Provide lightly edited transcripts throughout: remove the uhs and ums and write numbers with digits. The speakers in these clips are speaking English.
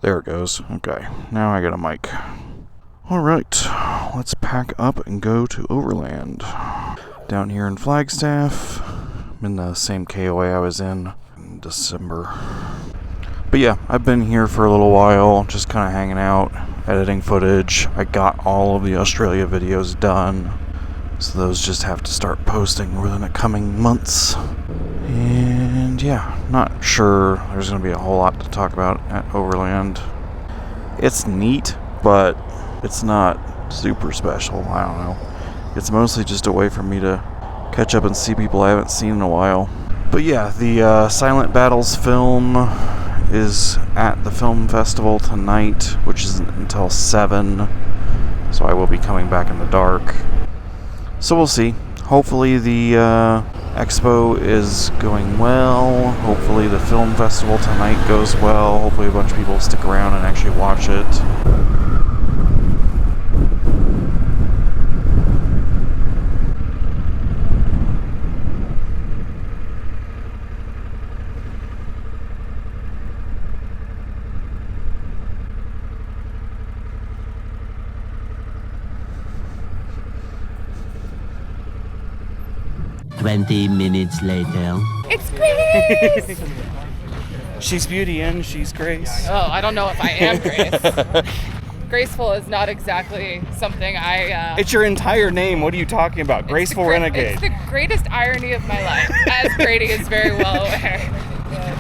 There it goes. Okay, now I got a mic. Alright, let's pack up and go to Overland. Down here in Flagstaff. I'm in the same KOA I was in December. But yeah, I've been here for a little while, just kind of hanging out, editing footage. I got all of the Australia videos done, so those just have to start posting within the coming months. And yeah, not sure there's going to be a whole lot to talk about at Overland. It's neat, but it's not super special. I don't know. It's mostly just a way for me to catch up and see people I haven't seen in a while. But yeah, the Silent Battles film is at the film festival tonight, which isn't until 7, so I will be coming back in the dark. So we'll see. Hopefully the expo is going well. Hopefully the film festival tonight goes well. Hopefully a bunch of people stick around and actually watch it. 20 minutes later. It's Grace! She's Beauty and she's Grace. Oh, I don't know if I am Grace. Graceful is not exactly something I... It's your entire name. What are you talking about? Graceful Renegade. It's the greatest irony of my life, as Brady is very well aware.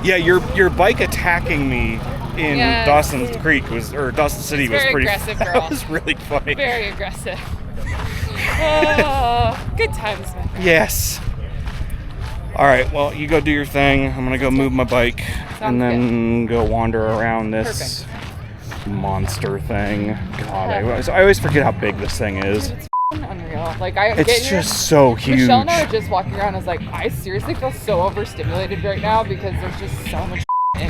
Yeah, your bike attacking me in Dawson Creek or Dawson City was pretty aggressive, girl. That was really funny. Very aggressive. Oh, good times, my friend. Yes. All right, well, you go do your thing. I'm gonna go move my bike and then go wander around this monster thing. God, I always forget how big this thing is. It's unreal. Like it's just so huge. Michelle and I were just walking around. I was like, I seriously feel so overstimulated right now because there's just so much.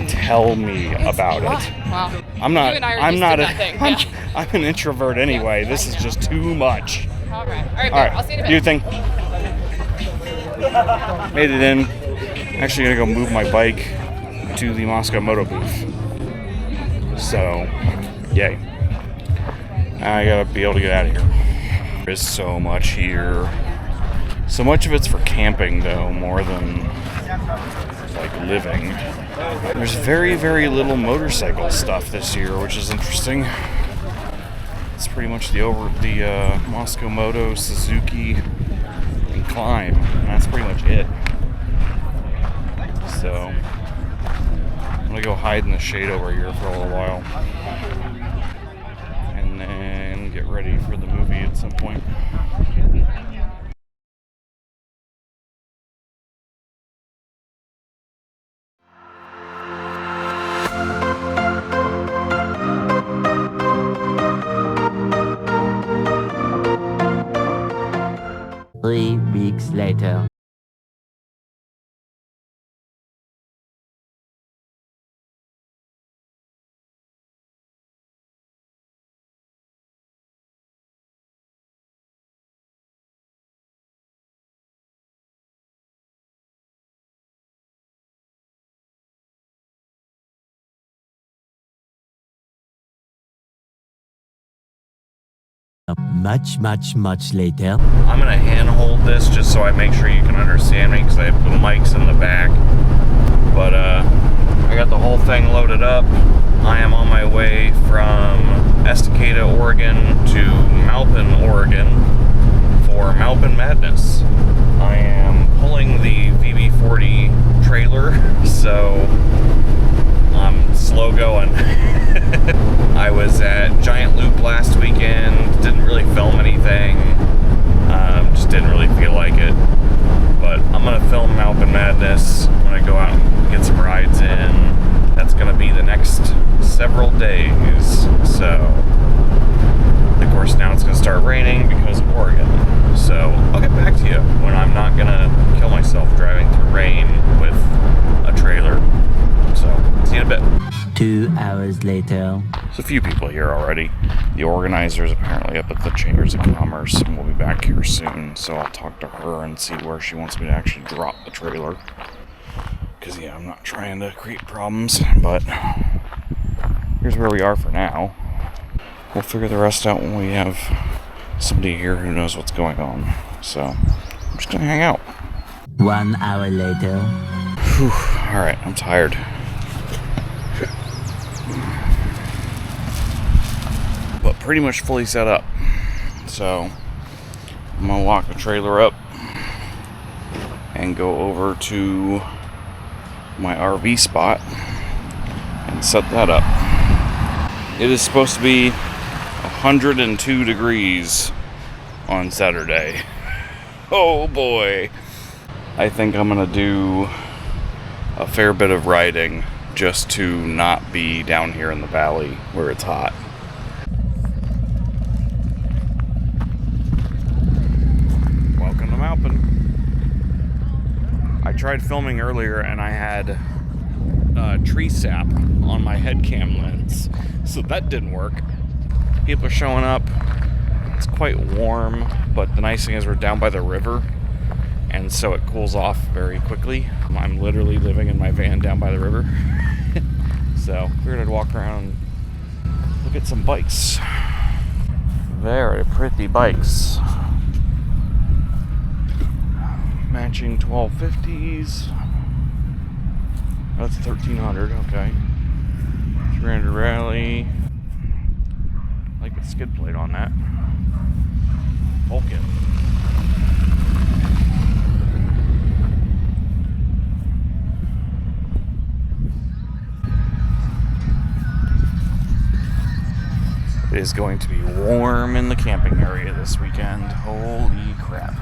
Tell me about it. Wow. I'm an introvert anyway. Yeah, this is just too much. All right, I'll see you in a bit. Do your thing. Made it in. Actually gonna go move my bike to the Moscow Moto booth. So, yay. I gotta be able to get out of here. There's so much here. So much of it's for camping though, more than like living. There's very, very little motorcycle stuff this year, which is interesting. It's pretty much the Moscow Moto, Suzuki, and Climb. And that's pretty much it. So I'm gonna go hide in the shade over here for a little while, and then get ready for the movie at some point. Three weeks later. Much later. I'm gonna handhold this just so I make sure you can understand me because I have the mics in the back. But I got the whole thing loaded up. I am on my way from Estacada, Oregon to Maupin, Oregon for Maupin Madness. I am pulling the VB40 trailer, so I'm slow going. I was at Giant Loop last weekend, didn't really film anything, just didn't really feel like it. But I'm going to film Mountain Madness. I'm going to go out and get some rides in. That's going to be the next several days. So, of course, now it's going to start raining because of Oregon. So, I'll get back to you when I'm not going to kill myself driving through rain with a trailer. So, see you in a bit. 2 hours later. There's a few people here already. The organizer's apparently up at the Chambers of Commerce and we'll be back here soon. So I'll talk to her and see where she wants me to actually drop the trailer. Because, yeah, I'm not trying to create problems, but here's where we are for now. We'll figure the rest out when we have somebody here who knows what's going on. So I'm just gonna hang out. 1 hour later. Whew. All right, I'm tired. But pretty much fully set up. So I'm gonna walk the trailer up and go over to my RV spot and set that up. It is supposed to be 102 degrees on Saturday. Oh boy. I think I'm gonna do a fair bit of riding just to not be down here in the valley where it's hot. Welcome to Maupin. I tried filming earlier and I had tree sap on my head cam lens, so that didn't work. People are showing up. It's quite warm, but the nice thing is we're down by the river, and so it cools off very quickly. I'm literally living in my van down by the river. So figured I'd walk around and look at some bikes. Very pretty bikes. Matching 1250s. That's 1300, okay. 300 Rally. I like the skid plate on that. Vulcan. It is going to be warm in the camping area this weekend. Holy crap.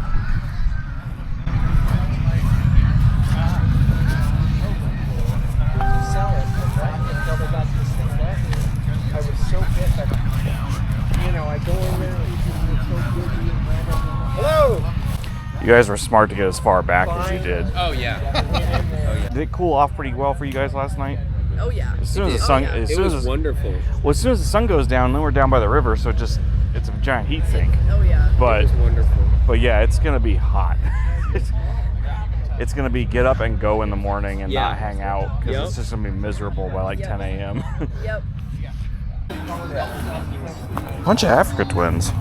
I was so pissed. I go in there and it's so good. Hello! You guys were smart to get as far back as you did. Oh yeah. Did it cool off pretty well for you guys last night? Oh yeah. As soon as the sun, It was wonderful. well, as soon as the sun goes down, then we're down by the river, so it's a giant heat sink. Oh yeah. But It was wonderful. But yeah, it's gonna be hot. It's gonna be get up and go in the morning and not hang out because Yep. it's just gonna be miserable by like 10 a.m. Yep. Bunch of Africa twins.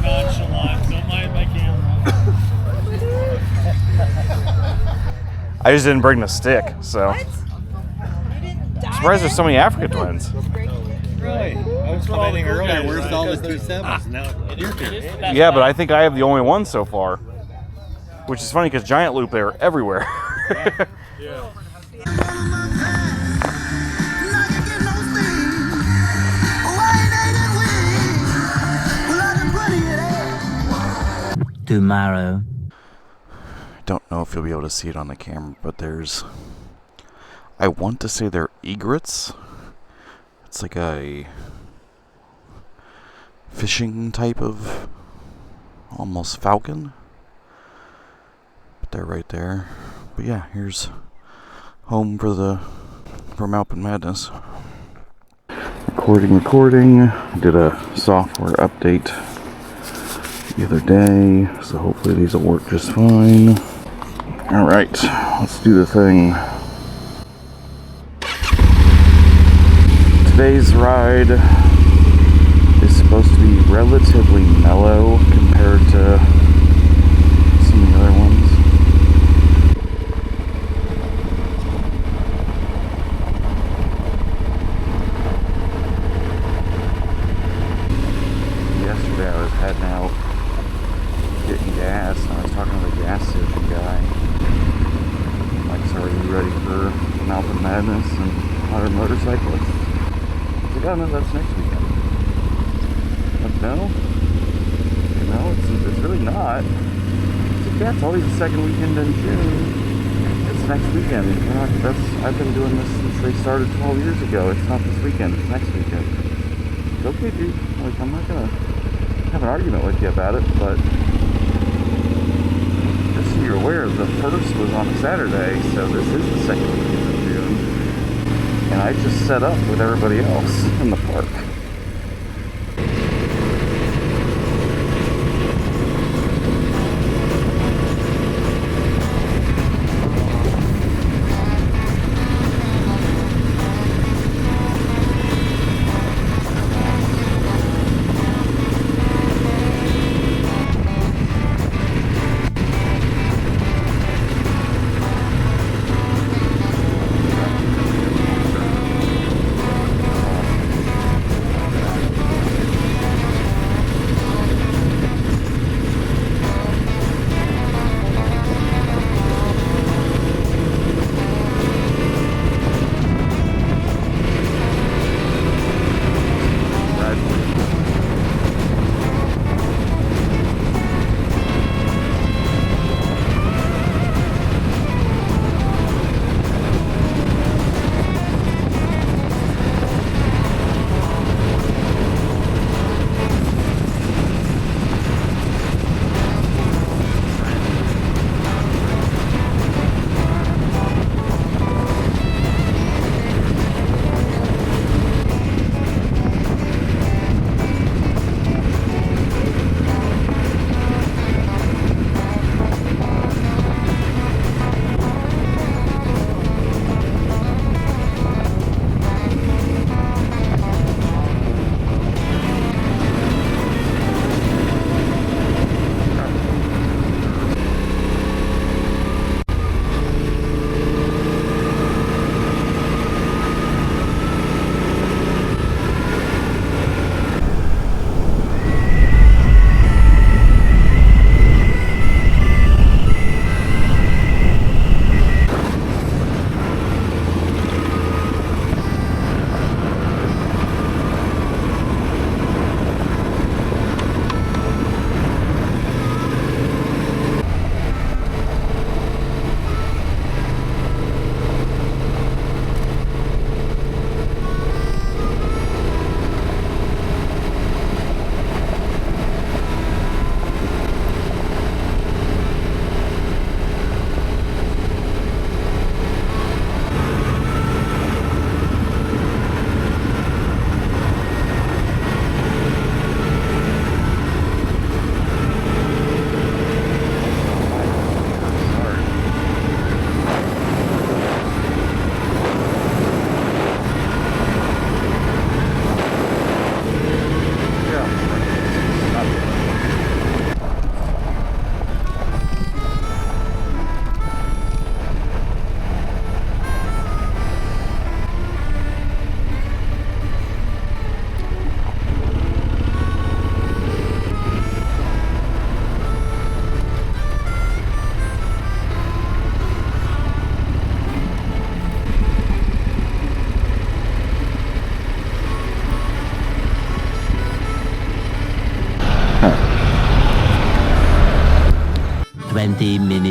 Nonchalant. Don't mind my camera. I just didn't bring the stick, so. I'm surprised there's so many Africa twins. Really? I was commenting earlier. Where's all the T7s? Now you're here. Yeah, but I think I have the only one so far. Which is funny because Giant Loop, they're everywhere. Yeah. Tomorrow. Don't know if you'll be able to see it on the camera, but I want to say they're egrets. It's like a fishing type of almost falcon. But they're right there. But yeah, here's home for Maupin Madness. Recording. Did a software update the other day, so hopefully these will work just fine. Alright, let's do the thing. Today's ride is supposed to be relatively mellow compared to some of the other ones. Yesterday I was heading out getting gas, and I was talking to the gas station guy. Like, so are you ready for Mountain Madness and 100 motorcyclists? I said, oh no, that's next weekend. But no, it's really not. I said, yeah, it's always the second weekend in June. It's next weekend. I've been doing this since they started 12 years ago. It's not this weekend, it's next weekend. It's okay, dude. Like, I'm not gonna have an argument with you about it, but just so you're aware, the first was on a Saturday, so this is the second weekend of June. And I just set up with everybody else in the park.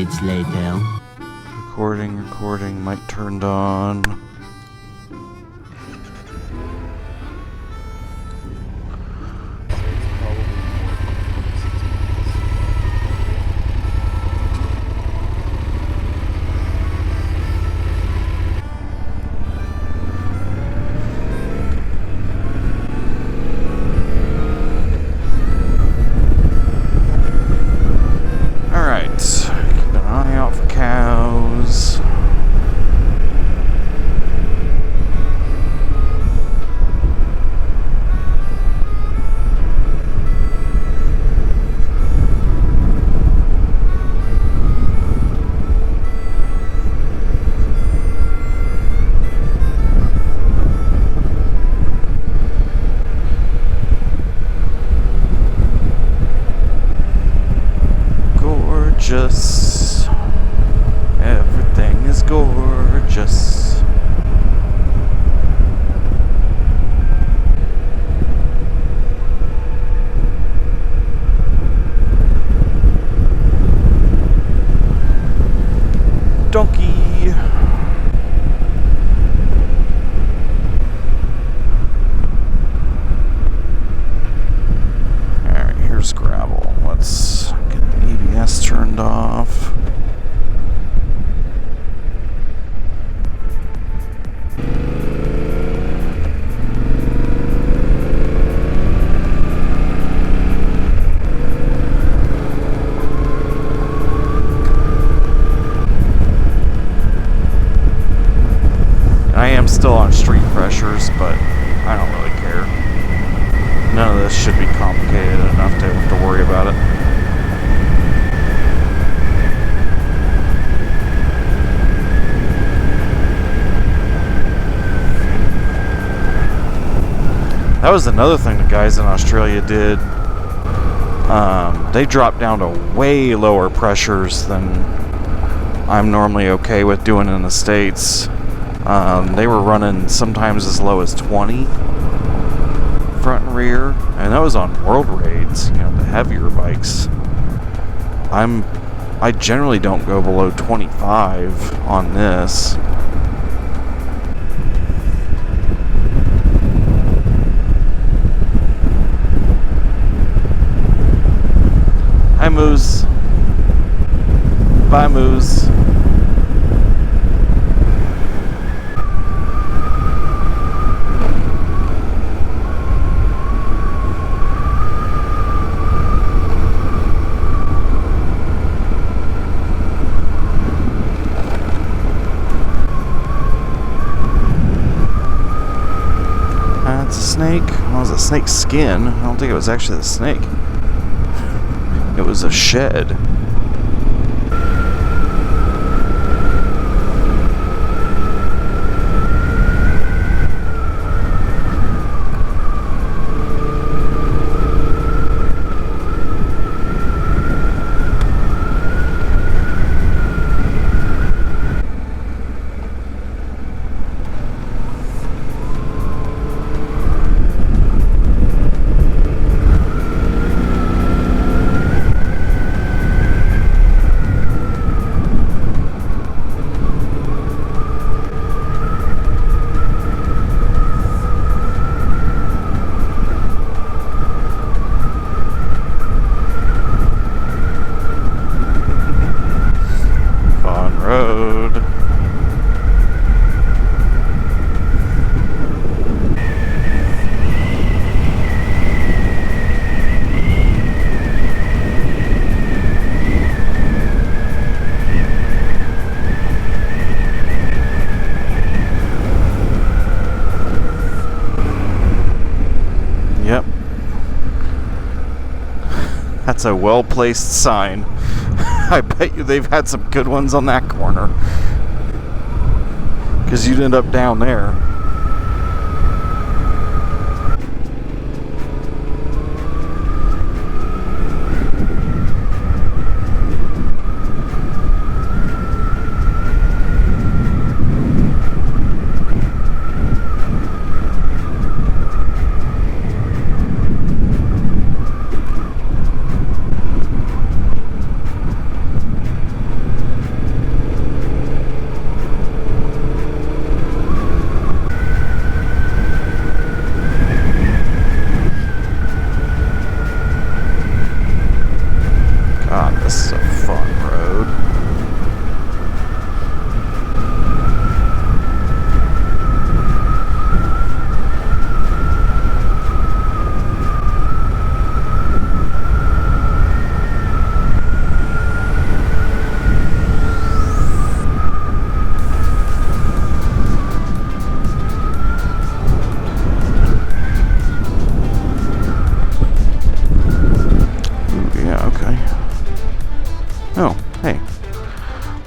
minutes later. Recording, mic turned on. Keep an eye out for cows. Gorgeous. Everything is gorgeous. Donkey. Alright, here's gravel. Let's get the ABS turned off. I am still on street pressures, but I don't really care. None of this should be complicated enough to have to worry about it. That was another thing the guys in Australia did. They dropped down to way lower pressures than I'm normally okay with doing in the States. They were running sometimes as low as 20 front and rear, and that was on world raids, you know, the heavier bikes. I generally don't go below 25 on this. Hi, Moose. Bye, Moose. That's a snake. Well, it was a snake's skin. I don't think it was actually the snake. It was a shed. That's a well-placed sign. I bet you they've had some good ones on that corner. Because you'd end up down there.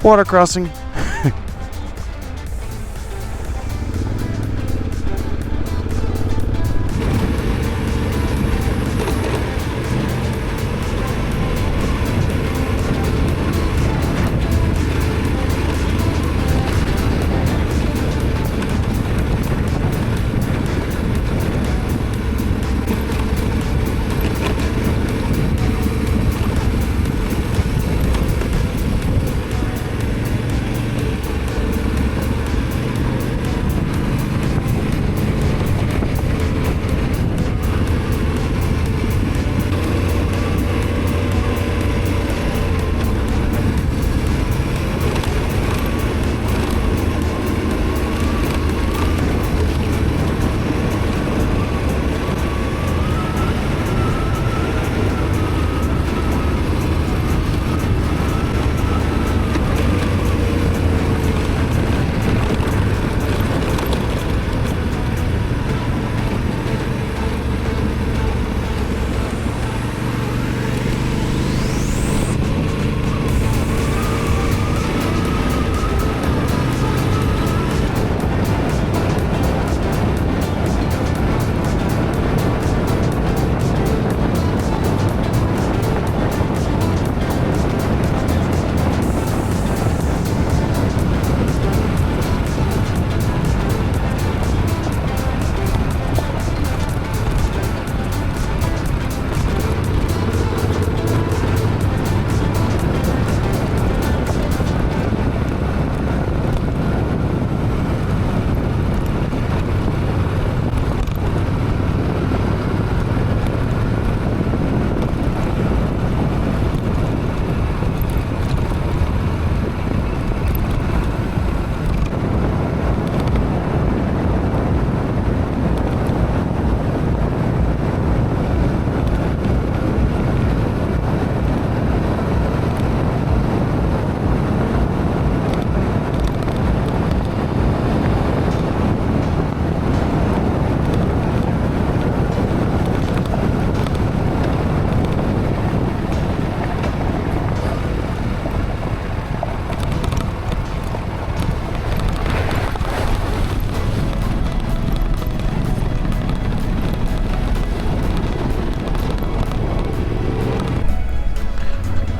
Water crossing.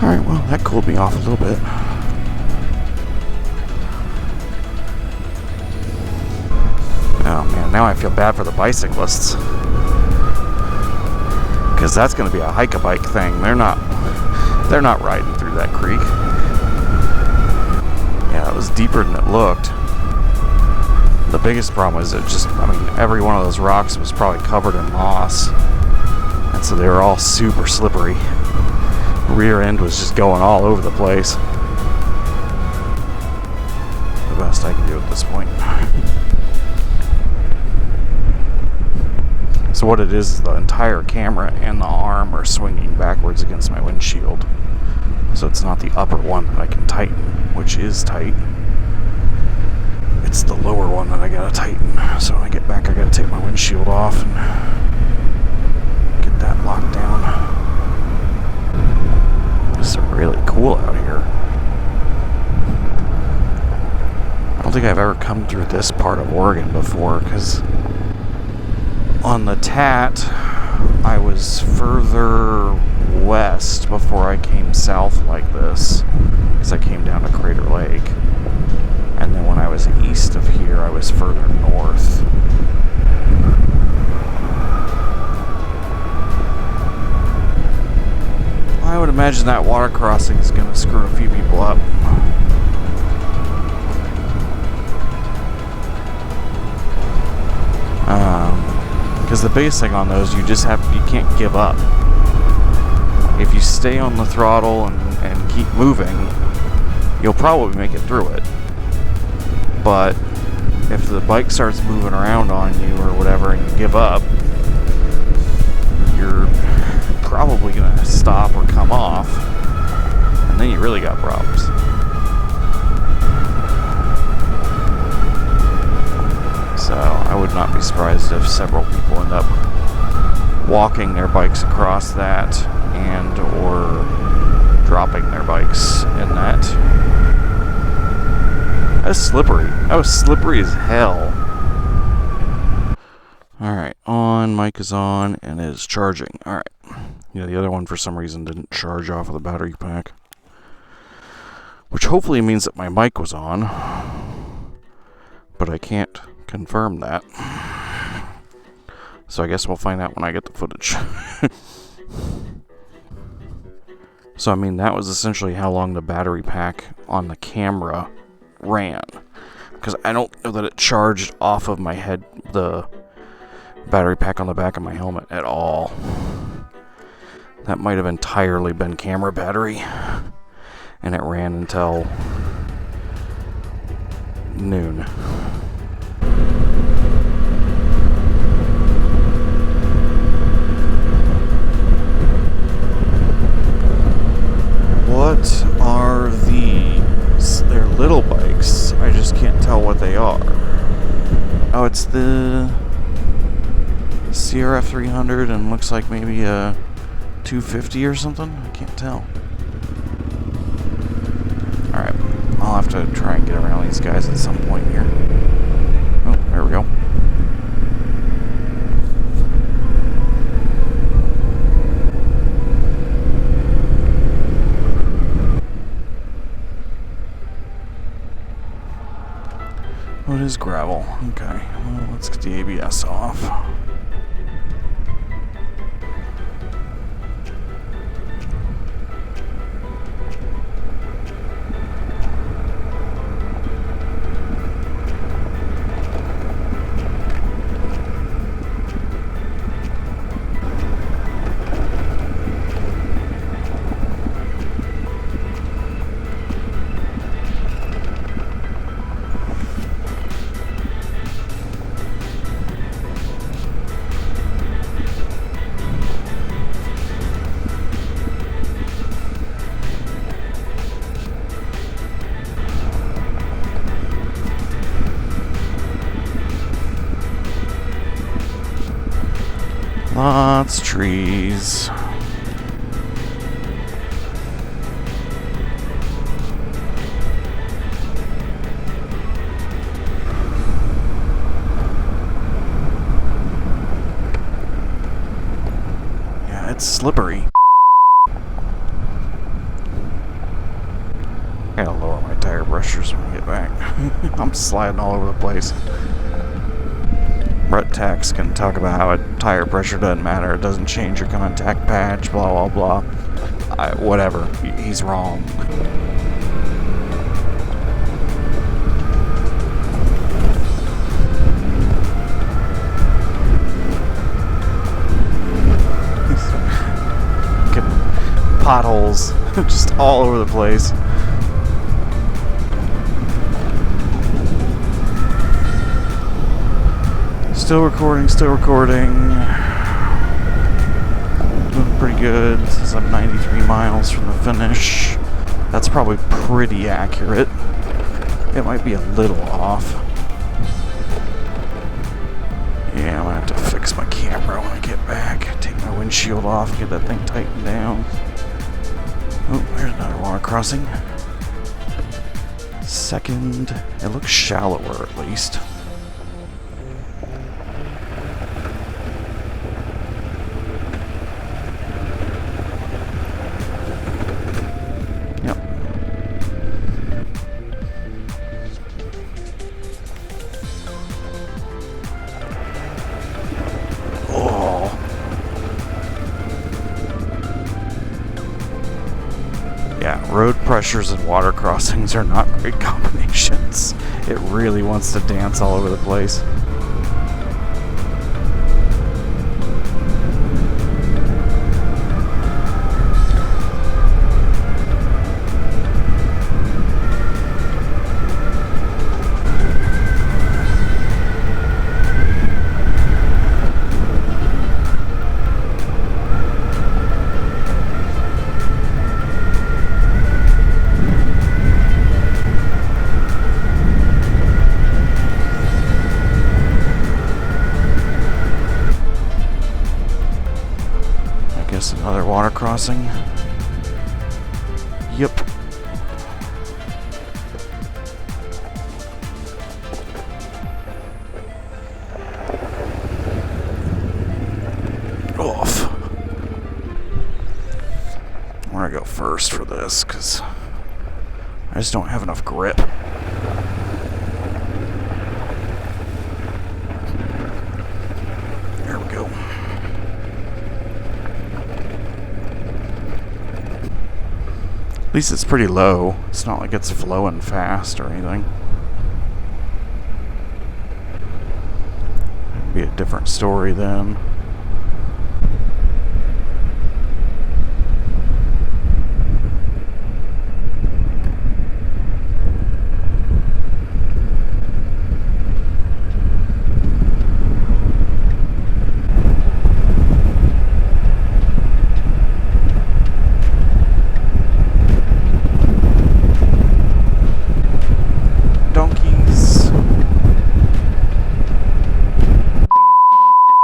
Alright, well, that cooled me off a little bit. Oh man, now I feel bad for the bicyclists. Because that's going to be a hike-a-bike thing. They're not riding through that creek. Yeah, it was deeper than it looked. The biggest problem was every one of those rocks was probably covered in moss. And so they were all super slippery. Rear end was just going all over the place. The best I can do at this point. So what it is the entire camera and the arm are swinging backwards against my windshield. So it's not the upper one that I can tighten, which is tight. It's the lower one that I gotta tighten. So when I get back, I gotta take my windshield off and get that locked down. It's really cool out here. I don't think I've ever come through this part of Oregon before, because on the Tat, I was further west before I came south like this, as I came down to Crater Lake. And then when I was east of here, I was further north. I would imagine that water crossing is going to screw a few people up. Because the biggest thing on those, you can't give up. If you stay on the throttle and keep moving, you'll probably make it through it. But if the bike starts moving around on you or whatever and you give up, you're probably going to stop or come off, and then you really got problems. So I would not be surprised if several people end up walking their bikes across that and or dropping their bikes in that. That's slippery. That was slippery as hell. Alright, on, mic is on, and it is charging. Alright. Yeah, the other one for some reason didn't charge off of the battery pack. Which hopefully means that my mic was on. But I can't confirm that. So I guess we'll find out when I get the footage. So I mean, that was essentially how long the battery pack on the camera ran. Because I don't know that it charged off of my head, the battery pack on the back of my helmet at all. That might have entirely been camera battery. And it ran until noon. What are these? They're little bikes. I just can't tell what they are. Oh, it's the CRF 300 and looks like maybe a 250 or something? I can't tell. Alright, I'll have to try and get around these guys at some point here. Oh, there we go. Oh, it is gravel. Okay, well, let's get the ABS off. Lots of trees. Yeah, it's slippery. I gotta lower my tire pressures when we get back. I'm sliding all over the place. Brett Tax can talk about how a tire pressure doesn't matter, it doesn't change your contact patch, blah blah blah. Whatever, he's wrong. Potholes just all over the place. Still recording, Doing pretty good. This is I'm 93 miles from the finish. That's probably pretty accurate. It might be a little off. Yeah, I'm gonna have to fix my camera when I get back. Take my windshield off, get that thing tightened down. Oh, there's another water crossing. Second, it looks shallower at least. Road pressures and water crossings are not great combinations. It really wants to dance all over the place. Another water crossing. Yep. first for this, because I just don't have enough grip. There we go. At least it's pretty low. It's not like it's flowing fast or anything. It'd be a different story then.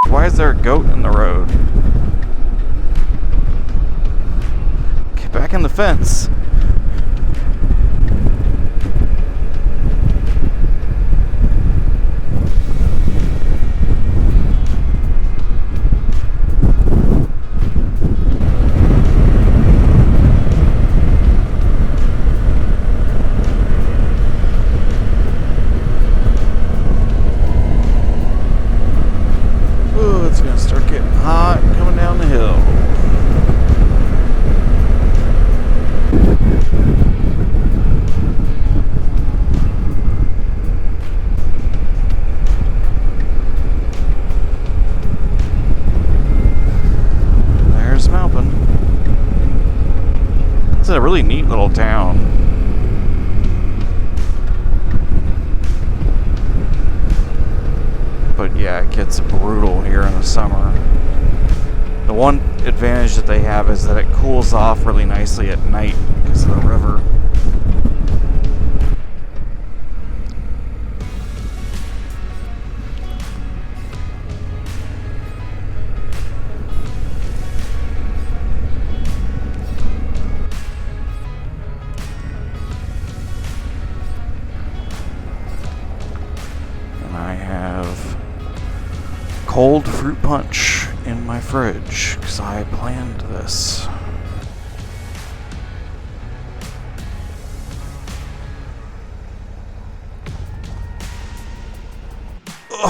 Why is there a goat in the road? Get back in the fence. It's gonna start getting hot coming down the hill. There's Maupin. It's a really neat little town. But yeah, it gets brutal here in the summer. The one advantage that they have is that it cools off really nicely at night because of the river. And I have cold fruit punch in my fridge because I planned this.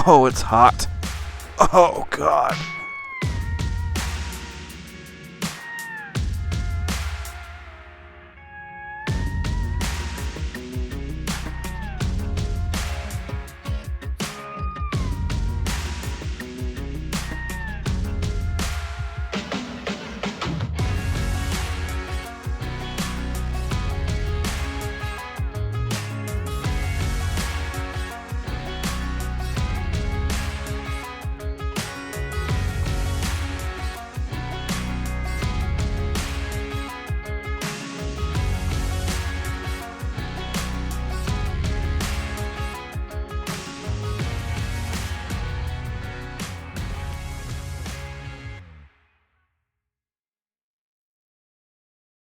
Oh, it's hot. Oh, God.